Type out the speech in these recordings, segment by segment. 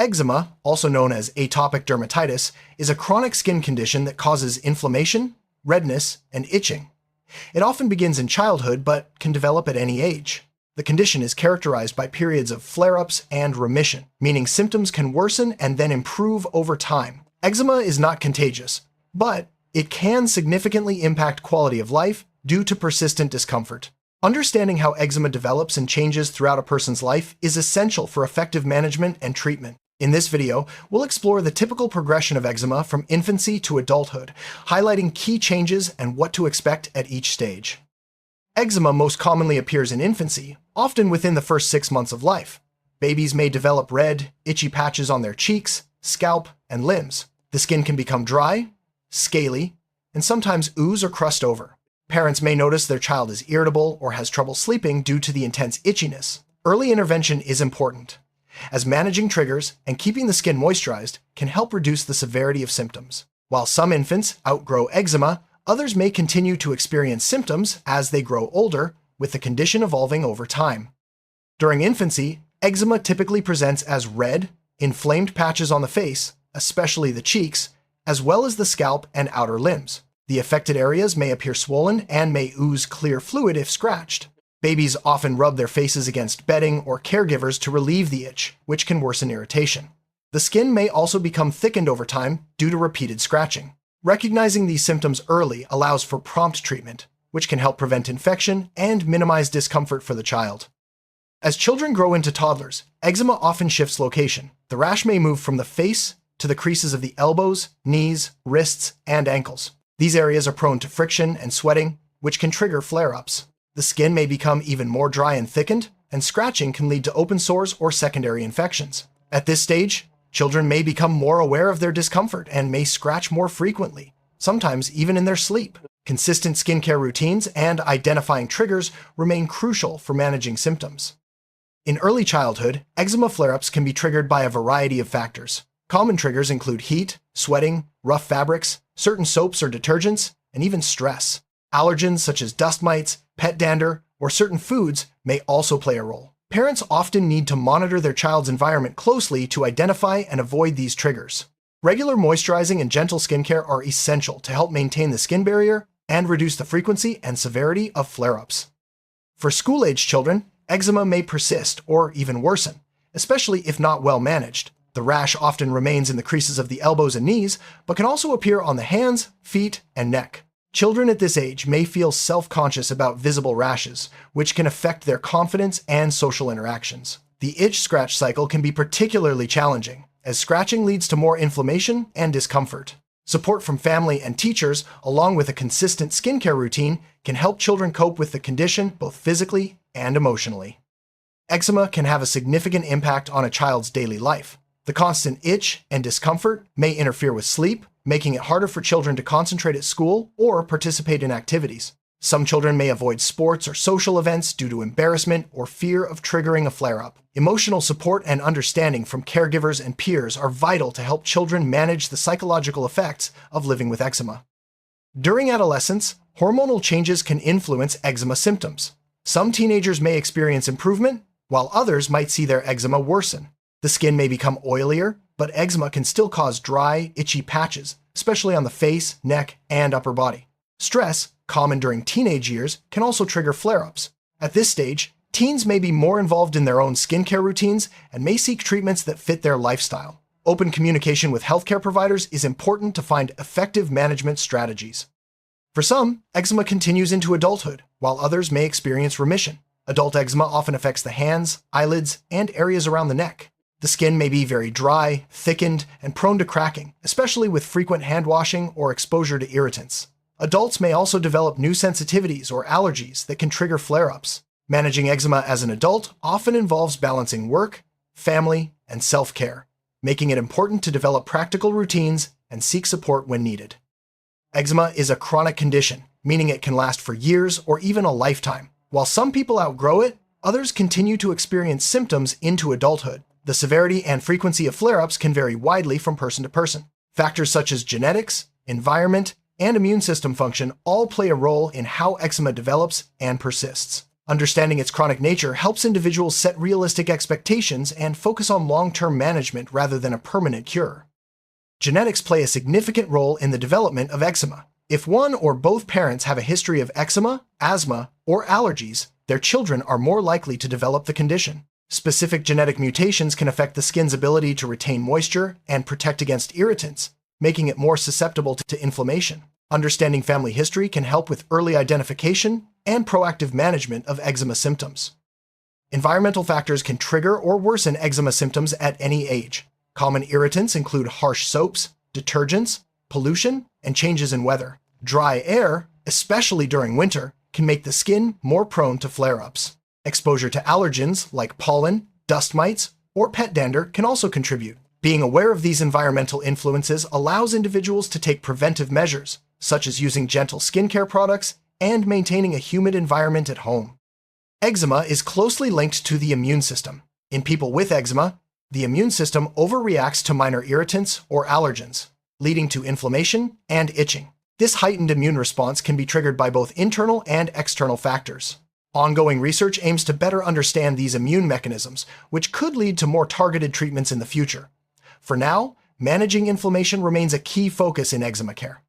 Eczema, also known as atopic dermatitis, is a chronic skin condition that causes inflammation, redness, and itching. It often begins in childhood but can develop at any age. The condition is characterized by periods of flare-ups and remission, meaning symptoms can worsen and then improve over time. Eczema is not contagious, but it can significantly impact quality of life due to persistent discomfort. Understanding how eczema develops and changes throughout a person's life is essential for effective management and treatment. In this video, we'll explore the typical progression of eczema from infancy to adulthood, highlighting key changes and what to expect at each stage. Eczema most commonly appears in infancy, often within the first 6 months of life. Babies may develop red, itchy patches on their cheeks, scalp, and limbs. The skin can become dry, scaly, and sometimes ooze or crust over. Parents may notice their child is irritable or has trouble sleeping due to the intense itchiness. Early intervention is important, as managing triggers and keeping the skin moisturized can help reduce the severity of symptoms. While some infants outgrow eczema, others may continue to experience symptoms as they grow older, with the condition evolving over time. During infancy, eczema typically presents as red, inflamed patches on the face, especially the cheeks, as well as the scalp and outer limbs. The affected areas may appear swollen and may ooze clear fluid if scratched. Babies often rub their faces against bedding or caregivers to relieve the itch, which can worsen irritation. The skin may also become thickened over time due to repeated scratching. Recognizing these symptoms early allows for prompt treatment, which can help prevent infection and minimize discomfort for the child. As children grow into toddlers, eczema often shifts location. The rash may move from the face to the creases of the elbows, knees, wrists, and ankles. These areas are prone to friction and sweating, which can trigger flare-ups. The skin may become even more dry and thickened, and scratching can lead to open sores or secondary infections. At this stage, children may become more aware of their discomfort and may scratch more frequently, sometimes even in their sleep. Consistent skincare routines and identifying triggers remain crucial for managing symptoms. In early childhood, eczema flare-ups can be triggered by a variety of factors. Common triggers include heat, sweating, rough fabrics, certain soaps or detergents, and even stress. Allergens such as dust mites, pet dander, or certain foods may also play a role. Parents often need to monitor their child's environment closely to identify and avoid these triggers. Regular moisturizing and gentle skincare are essential to help maintain the skin barrier and reduce the frequency and severity of flare-ups. For school-age children, eczema may persist or even worsen, especially if not well managed. The rash often remains in the creases of the elbows and knees, but can also appear on the hands, feet, and neck. Children at this age may feel self-conscious about visible rashes, which can affect their confidence and social interactions. The itch-scratch cycle can be particularly challenging, as scratching leads to more inflammation and discomfort. Support from family and teachers, along with a consistent skincare routine, can help children cope with the condition both physically and emotionally. Eczema can have a significant impact on a child's daily life. The constant itch and discomfort may interfere with sleep, making it harder for children to concentrate at school or participate in activities. Some children may avoid sports or social events due to embarrassment or fear of triggering a flare-up. Emotional support and understanding from caregivers and peers are vital to help children manage the psychological effects of living with eczema. During adolescence, hormonal changes can influence eczema symptoms. Some teenagers may experience improvement, while others might see their eczema worsen. The skin may become oilier, but eczema can still cause dry, itchy patches, especially on the face, neck, and upper body. Stress, common during teenage years, can also trigger flare-ups. At this stage, teens may be more involved in their own skincare routines and may seek treatments that fit their lifestyle. Open communication with healthcare providers is important to find effective management strategies. For some, eczema continues into adulthood, while others may experience remission. Adult eczema often affects the hands, eyelids, and areas around the neck. The skin may be very dry, thickened, and prone to cracking, especially with frequent hand washing or exposure to irritants. Adults may also develop new sensitivities or allergies that can trigger flare-ups. Managing eczema as an adult often involves balancing work, family, and self-care, making it important to develop practical routines and seek support when needed. Eczema is a chronic condition, meaning it can last for years or even a lifetime. While some people outgrow it, others continue to experience symptoms into adulthood. The severity and frequency of flare-ups can vary widely from person to person. Factors such as genetics, environment, and immune system function all play a role in how eczema develops and persists. Understanding its chronic nature helps individuals set realistic expectations and focus on long-term management rather than a permanent cure. Genetics play a significant role in the development of eczema. If one or both parents have a history of eczema, asthma, or allergies, their children are more likely to develop the condition. Specific genetic mutations can affect the skin's ability to retain moisture and protect against irritants, making it more susceptible to inflammation. Understanding family history can help with early identification and proactive management of eczema symptoms. Environmental factors can trigger or worsen eczema symptoms at any age. Common irritants include harsh soaps, detergents, pollution, and changes in weather. Dry air, especially during winter, can make the skin more prone to flare-ups. Exposure to allergens like pollen, dust mites, or pet dander can also contribute. Being aware of these environmental influences allows individuals to take preventive measures, such as using gentle skincare products and maintaining a humid environment at home. Eczema is closely linked to the immune system. In people with eczema, the immune system overreacts to minor irritants or allergens, leading to inflammation and itching. This heightened immune response can be triggered by both internal and external factors. Ongoing research aims to better understand these immune mechanisms, which could lead to more targeted treatments in the future. For now, managing inflammation remains a key focus in eczema care.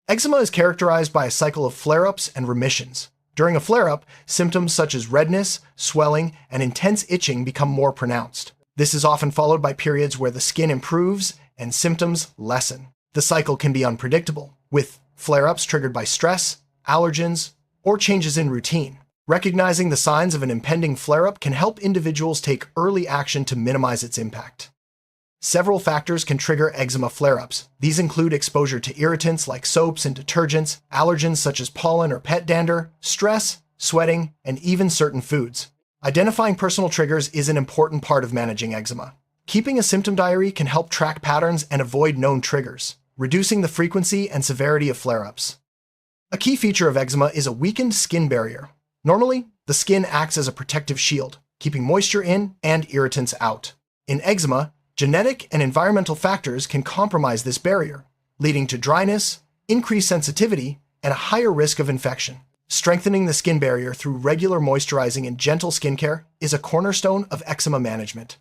Eczema is characterized by a cycle of flare-ups and remissions. During a flare-up, symptoms such as redness, swelling, and intense itching become more pronounced. This is often followed by periods where the skin improves and symptoms lessen. The cycle can be unpredictable, with flare-ups triggered by stress, allergens, or changes in routine. Recognizing the signs of an impending flare-up can help individuals take early action to minimize its impact. Several factors can trigger eczema flare-ups. These include exposure to irritants like soaps and detergents, allergens such as pollen or pet dander, stress, sweating, and even certain foods. Identifying personal triggers is an important part of managing eczema. Keeping a symptom diary can help track patterns and avoid known triggers, reducing the frequency and severity of flare-ups. A key feature of eczema is a weakened skin barrier. Normally, the skin acts as a protective shield, keeping moisture in and irritants out. In eczema, genetic and environmental factors can compromise this barrier, leading to dryness, increased sensitivity, and a higher risk of infection. Strengthening the skin barrier through regular moisturizing and gentle skincare is a cornerstone of eczema management.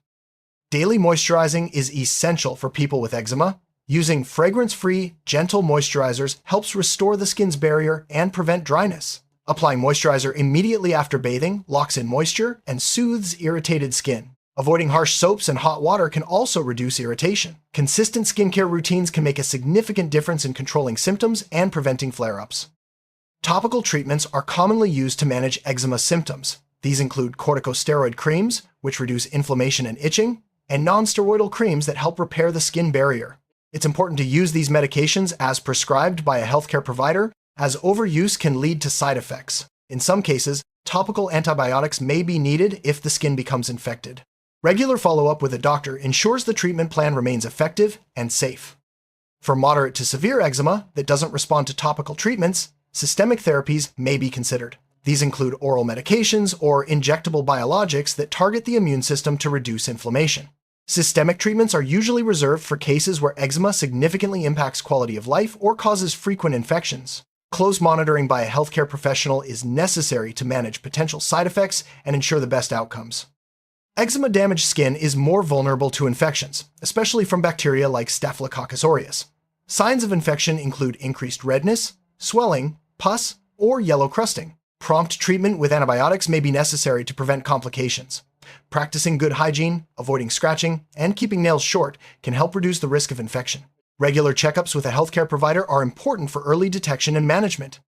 Daily moisturizing is essential for people with eczema. Using fragrance-free, gentle moisturizers helps restore the skin's barrier and prevent dryness. Applying moisturizer immediately after bathing locks in moisture and soothes irritated skin. Avoiding harsh soaps and hot water can also reduce irritation. Consistent skincare routines can make a significant difference in controlling symptoms and preventing flare-ups. Topical treatments are commonly used to manage eczema symptoms. These include corticosteroid creams, which reduce inflammation and itching, and non-steroidal creams that help repair the skin barrier. It's important to use these medications as prescribed by a healthcare provider, as overuse can lead to side effects. In some cases, topical antibiotics may be needed if the skin becomes infected. Regular follow-up with a doctor ensures the treatment plan remains effective and safe. For moderate to severe eczema that doesn't respond to topical treatments, systemic therapies may be considered. These include oral medications or injectable biologics that target the immune system to reduce inflammation. Systemic treatments are usually reserved for cases where eczema significantly impacts quality of life or causes frequent infections. Close monitoring by a healthcare professional is necessary to manage potential side effects and ensure the best outcomes. Eczema-damaged skin is more vulnerable to infections, especially from bacteria like Staphylococcus aureus. Signs of infection include increased redness, swelling, pus, or yellow crusting. Prompt treatment with antibiotics may be necessary to prevent complications. Practicing good hygiene, avoiding scratching, and keeping nails short can help reduce the risk of infection. Regular checkups with a healthcare provider are important for early detection and management.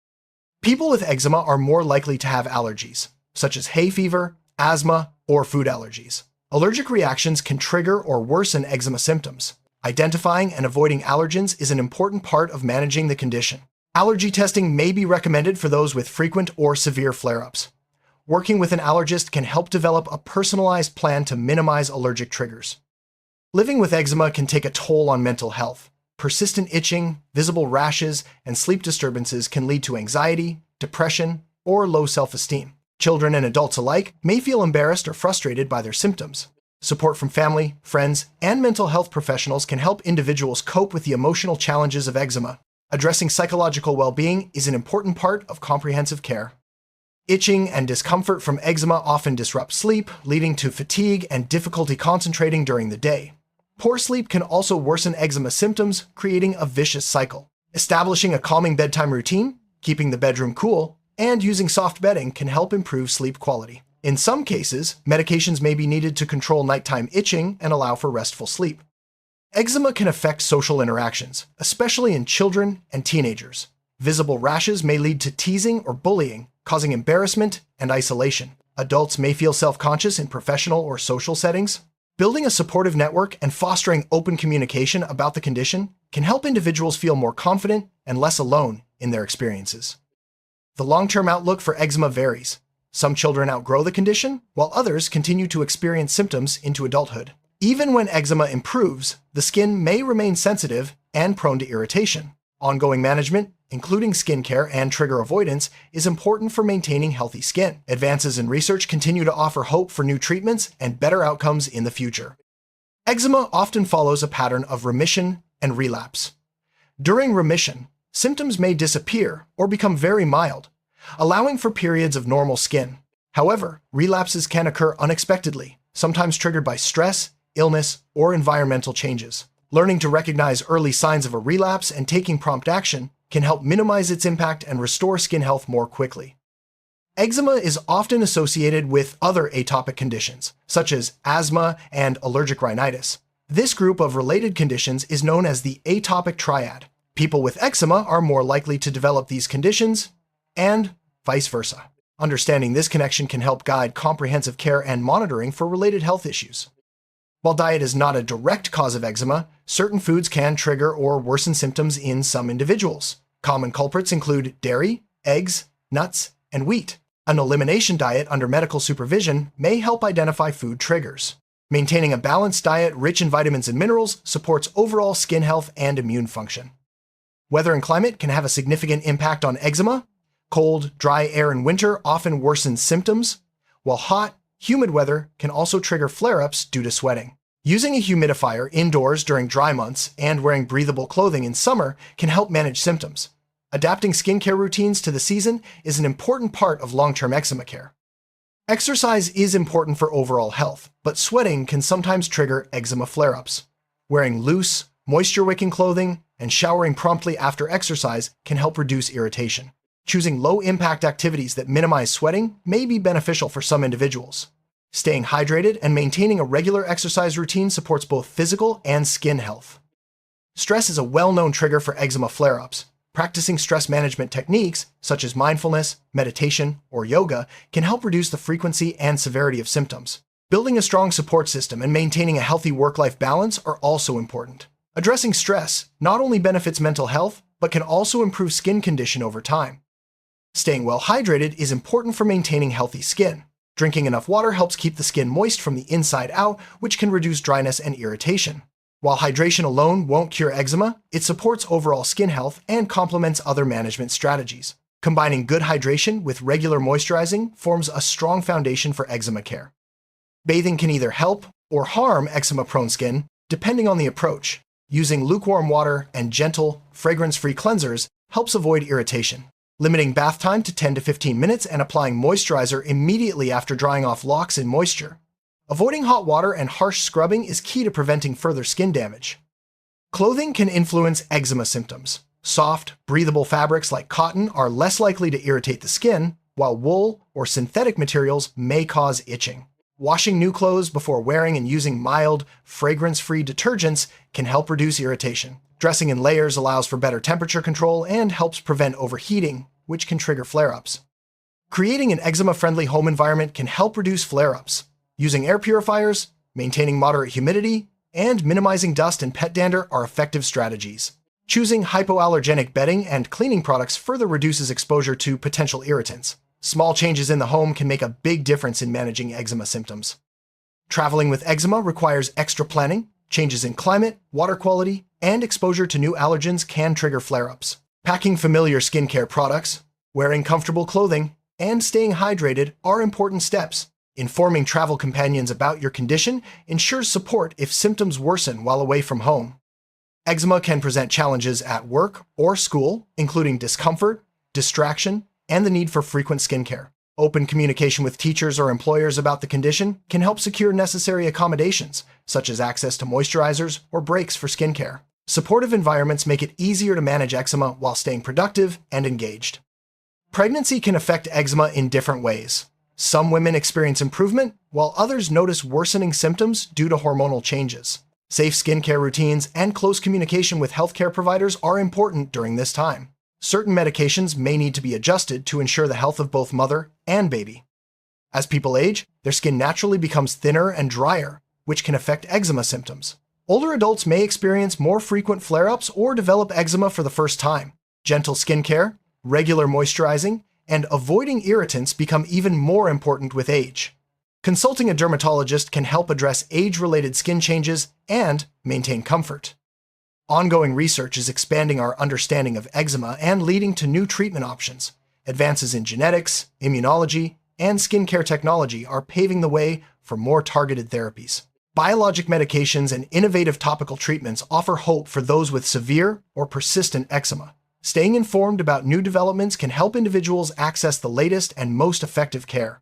People with eczema are more likely to have allergies, such as hay fever, asthma, or food allergies. Allergic reactions can trigger or worsen eczema symptoms. Identifying and avoiding allergens is an important part of managing the condition. Allergy testing may be recommended for those with frequent or severe flare-ups. Working with an allergist can help develop a personalized plan to minimize allergic triggers. Living with eczema can take a toll on mental health. Persistent itching, visible rashes, and sleep disturbances can lead to anxiety, depression, or low self-esteem. Children and adults alike may feel embarrassed or frustrated by their symptoms. Support from family, friends, and mental health professionals can help individuals cope with the emotional challenges of eczema. Addressing psychological well-being is an important part of comprehensive care. Itching and discomfort from eczema often disrupt sleep, leading to fatigue and difficulty concentrating during the day. Poor sleep can also worsen eczema symptoms, creating a vicious cycle. Establishing a calming bedtime routine, keeping the bedroom cool, and using soft bedding can help improve sleep quality. In some cases, medications may be needed to control nighttime itching and allow for restful sleep. Eczema can affect social interactions, especially in children and teenagers. Visible rashes may lead to teasing or bullying, causing embarrassment and isolation. Adults may feel self-conscious in professional or social settings. Building a supportive network and fostering open communication about the condition can help individuals feel more confident and less alone in their experiences. The long-term outlook for eczema varies. Some children outgrow the condition, while others continue to experience symptoms into adulthood. Even when eczema improves, the skin may remain sensitive and prone to irritation. Ongoing management, including skincare and trigger avoidance, is important for maintaining healthy skin. Advances in research continue to offer hope for new treatments and better outcomes in the future. Eczema often follows a pattern of remission and relapse. During remission, symptoms may disappear or become very mild, allowing for periods of normal skin. However, relapses can occur unexpectedly, sometimes triggered by stress, illness, or environmental changes. Learning to recognize early signs of a relapse and taking prompt action can help minimize its impact and restore skin health more quickly. Eczema is often associated with other atopic conditions, such as asthma and allergic rhinitis. This group of related conditions is known as the atopic triad. People with eczema are more likely to develop these conditions, and vice versa. Understanding this connection can help guide comprehensive care and monitoring for related health issues. While diet is not a direct cause of eczema, certain foods can trigger or worsen symptoms in some individuals. Common culprits include dairy, eggs, nuts, and wheat. An elimination diet under medical supervision may help identify food triggers. Maintaining a balanced diet rich in vitamins and minerals supports overall skin health and immune function. Weather and climate can have a significant impact on eczema. Cold, dry air in winter often worsens symptoms, while hot, humid weather can also trigger flare-ups due to sweating. Using a humidifier indoors during dry months and wearing breathable clothing in summer can help manage symptoms. Adapting skincare routines to the season is an important part of long-term eczema care. Exercise is important for overall health, but sweating can sometimes trigger eczema flare-ups. Wearing loose, moisture-wicking clothing and showering promptly after exercise can help reduce irritation. Choosing low-impact activities that minimize sweating may be beneficial for some individuals. Staying hydrated and maintaining a regular exercise routine supports both physical and skin health. Stress is a well-known trigger for eczema flare-ups. Practicing stress management techniques, such as mindfulness, meditation, or yoga, can help reduce the frequency and severity of symptoms. Building a strong support system and maintaining a healthy work-life balance are also important. Addressing stress not only benefits mental health, but can also improve skin condition over time. Staying well hydrated is important for maintaining healthy skin. Drinking enough water helps keep the skin moist from the inside out, which can reduce dryness and irritation. While hydration alone won't cure eczema, it supports overall skin health and complements other management strategies. Combining good hydration with regular moisturizing forms a strong foundation for eczema care. Bathing can either help or harm eczema-prone skin, depending on the approach. Using lukewarm water and gentle, fragrance-free cleansers helps avoid irritation. Limiting bath time to 10 to 15 minutes and applying moisturizer immediately after drying off locks and moisture. Avoiding hot water and harsh scrubbing is key to preventing further skin damage. Clothing can influence eczema symptoms. Soft, breathable fabrics like cotton are less likely to irritate the skin, while wool or synthetic materials may cause itching. Washing new clothes before wearing and using mild, fragrance-free detergents can help reduce irritation. Dressing in layers allows for better temperature control and helps prevent overheating, which can trigger flare-ups. Creating an eczema-friendly home environment can help reduce flare-ups. Using air purifiers, maintaining moderate humidity, and minimizing dust and pet dander are effective strategies. Choosing hypoallergenic bedding and cleaning products further reduces exposure to potential irritants. Small changes in the home can make a big difference in managing eczema symptoms. Traveling with eczema requires extra planning. Changes in climate, water quality, and exposure to new allergens can trigger flare-ups. Packing familiar skincare products, wearing comfortable clothing, and staying hydrated are important steps. Informing travel companions about your condition ensures support if symptoms worsen while away from home. Eczema can present challenges at work or school, including discomfort, distraction, and the need for frequent skincare. Open communication with teachers or employers about the condition can help secure necessary accommodations, such as access to moisturizers or breaks for skincare. Supportive environments make it easier to manage eczema while staying productive and engaged. Pregnancy can affect eczema in different ways. Some women experience improvement, while others notice worsening symptoms due to hormonal changes. Safe skincare routines and close communication with healthcare providers are important during this time. Certain medications may need to be adjusted to ensure the health of both mother and baby. As people age, their skin naturally becomes thinner and drier, which can affect eczema symptoms. Older adults may experience more frequent flare-ups or develop eczema for the first time. Gentle skincare, regular moisturizing, and avoiding irritants become even more important with age. Consulting a dermatologist can help address age-related skin changes and maintain comfort. Ongoing research is expanding our understanding of eczema and leading to new treatment options. Advances in genetics, immunology, and skincare technology are paving the way for more targeted therapies. Biologic medications and innovative topical treatments offer hope for those with severe or persistent eczema. Staying informed about new developments can help individuals access the latest and most effective care.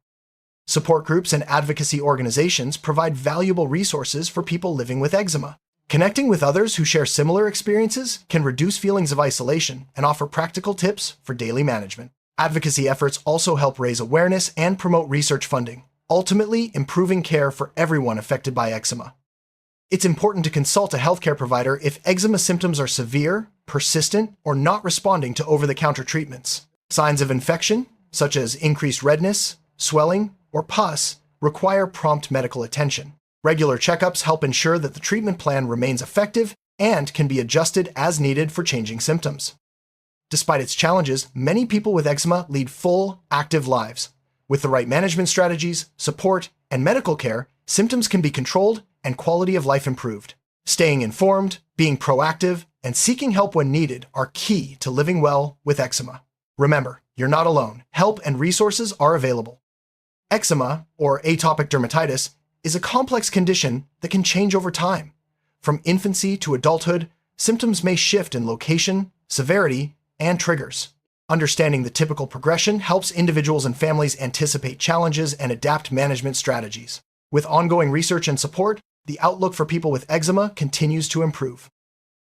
Support groups and advocacy organizations provide valuable resources for people living with eczema. Connecting with others who share similar experiences can reduce feelings of isolation and offer practical tips for daily management. Advocacy efforts also help raise awareness and promote research funding, ultimately improving care for everyone affected by eczema. It's important to consult a healthcare provider if eczema symptoms are severe, persistent, or not responding to over-the-counter treatments. Signs of infection, such as increased redness, swelling, or pus, require prompt medical attention. Regular checkups help ensure that the treatment plan remains effective and can be adjusted as needed for changing symptoms. Despite its challenges, many people with eczema lead full, active lives. With the right management strategies, support, and medical care, symptoms can be controlled and quality of life improved. Staying informed, being proactive, and seeking help when needed are key to living well with eczema. Remember, you're not alone. Help and resources are available. Eczema, or atopic dermatitis, is a complex condition that can change over time. From infancy to adulthood, symptoms may shift in location, severity, and triggers. Understanding the typical progression helps individuals and families anticipate challenges and adapt management strategies. With ongoing research and support, the outlook for people with eczema continues to improve.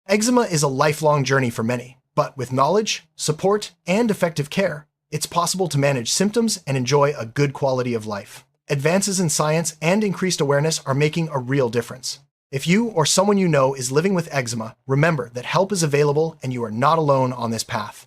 Eczema is a lifelong journey for many, but with knowledge, support, and effective care, it's possible to manage symptoms and enjoy a good quality of life. Advances in science and increased awareness are making a real difference. If you or someone you know is living with eczema, remember that help is available and you are not alone on this path.